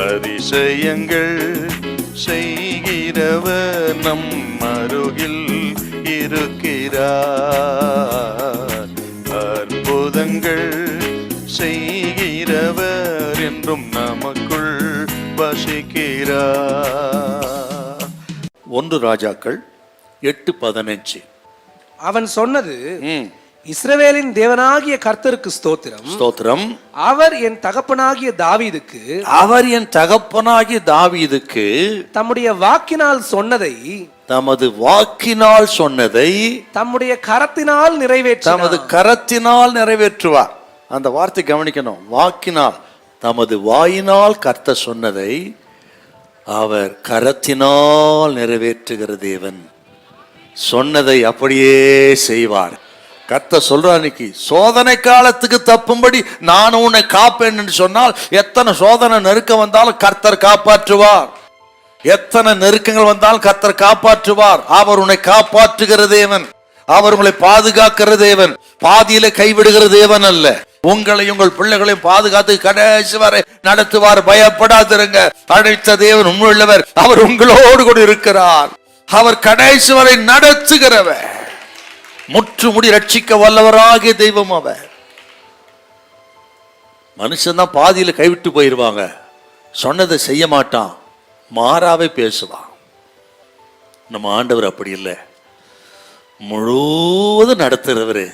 அதிசயங்கள் செய்கிறவர் நம் அருகில் இருக்கிறார். அற்புதங்கள் செய்கிறவர் என்றும் நமக்குள் வசிக்கிறார். 1 ராஜாக்கள் 8:15. அவன் சொன்னது, இஸ்ரவேலின் தேவனாகிய கர்த்தருக்கு ஸ்தோத்திரம், ஸ்தோத்திரம். அவர் என் தகப்பனாகிய தாவீதுக்கு தம்முடைய வாக்கினால் சொன்னதை தமது வாக்கினால் சொன்னதை தம்முடைய கரத்தினால் நிறைவேற்றுவார். அந்த வார்த்தை கவனிக்கணும். வாக்கினால், தமது வாயினால் கர்த்தர் சொன்னதை அவர் கரத்தினால் நிறைவேற்றுகிற தேவன். சொன்னதை அப்படியே செய்வார். கர்த்தர் சொல்றார், இன்னைக்கு சோதனை காலத்துக்கு தப்பும்படி நான் உன்னை காப்பேன் என்று சொன்னால், எத்தனை சோதனை நெருக்கம் வந்தாலும் கர்த்தர் காப்பாற்றுவார். எத்தனை நெருக்கங்கள் வந்தாலும் கர்த்தர் காப்பாற்றுவார். அவர் உன்னை காப்பாற்றுகிற தேவன். அவர் உங்களை பாதுகாக்கிற தேவன். பாதியில கைவிடுகிற தேவன் அல்ல. உங்களை உங்கள் பிள்ளைகளையும் பாதுகாத்து கடைசி வரை நடத்துவார். பயப்படாதிருங்க. அழைத்த தேவன் உண்மையுள்ளவர். அவர் உங்களோடு கூட இருக்கிறார். அவர் கடைசி வரை நடத்துகிறவர். முற்றுமுடி ரட்சிக்க வல்லவராகிய தெய்வம் அவர். மனுஷன் தான் பாதியில கைவிட்டு போயிருவாங்க. சொன்னதை செய்ய மாட்டான், மாறாவே பேசுவான். நம்ம ஆண்டவர் அப்படி இல்லை. முழுவதும் நடத்துகிறவர்.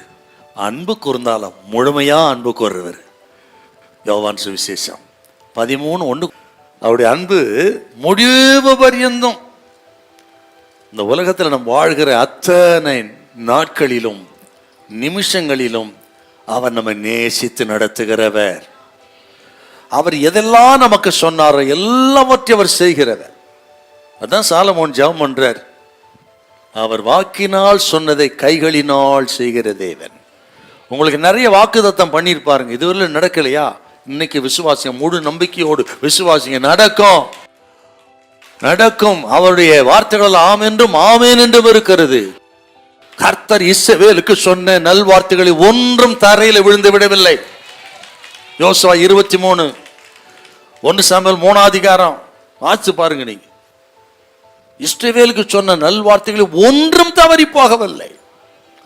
அன்பு கூர்ந்தாலும் முழுமையா அன்பு கூறுறவர். யோவான் சுவிசேஷம் 13:1. அவருடைய அன்பு முடிவு பரியந்தம். இந்த உலகத்தில் நம்ம வாழ்கிற அத்தனை நாட்களிலும் நிமிஷங்களிலும் அவர் நம்மை நேசித்து நடத்துகிறவர். அவர் எதெல்லாம் நமக்கு சொன்னாரோ எல்லாவற்றையும் அவர் செய்கிறவர். அதான் சாலமோன் ஜெபம் பண்றார். அவர் வாக்கினால் சொன்னதை கைகளினால் செய்கிற தேவன். உங்களுக்கு நிறைய வாக்குத்தத்தம் பண்ணியிருப்பாருங்க, இதுவரை நடக்கலையா? இன்னைக்கு விசுவாசிங்க, முழு நம்பிக்கையோடு விசுவாசிங்க. நடக்கும் நடக்கும். அவருடைய வார்த்தைகள் ஆம் என்றும் ஆமேன் என்றும் இருக்கிறது. கர்த்தர் இஸ்ரவேலுக்கு சொன்ன நல்வார்த்தைகளை ஒன்றும் தரையில் விழுந்து விடவில்லை. யோசுவா 23, 1 சாமுவேல் 3 வாசிச்சு பாருங்க. நீங்க இஸ்ரவேலுக்கு சொன்ன நல்வார்த்தைகளை ஒன்றும் தவறி போகவில்லை.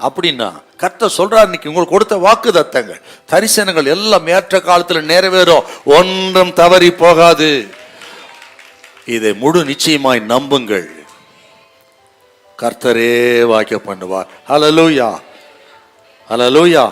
அப்படின்னா கர்த்தர் சொல்றார், இன்னைக்கு உங்களுக்கு கொடுத்த வாக்கு தத்தங்கள் தரிசனங்கள் எல்லாம் ஏற்ற காலத்தில் நிறைவேறும். ஒன்றும் தவறி போகாது. இதை முழு நிச்சயமாய் நம்புங்கள். கர்த்தரே வாக்கியம் பண்ணுவார். ஹல்லேலூயா, ஹல்லேலூயா.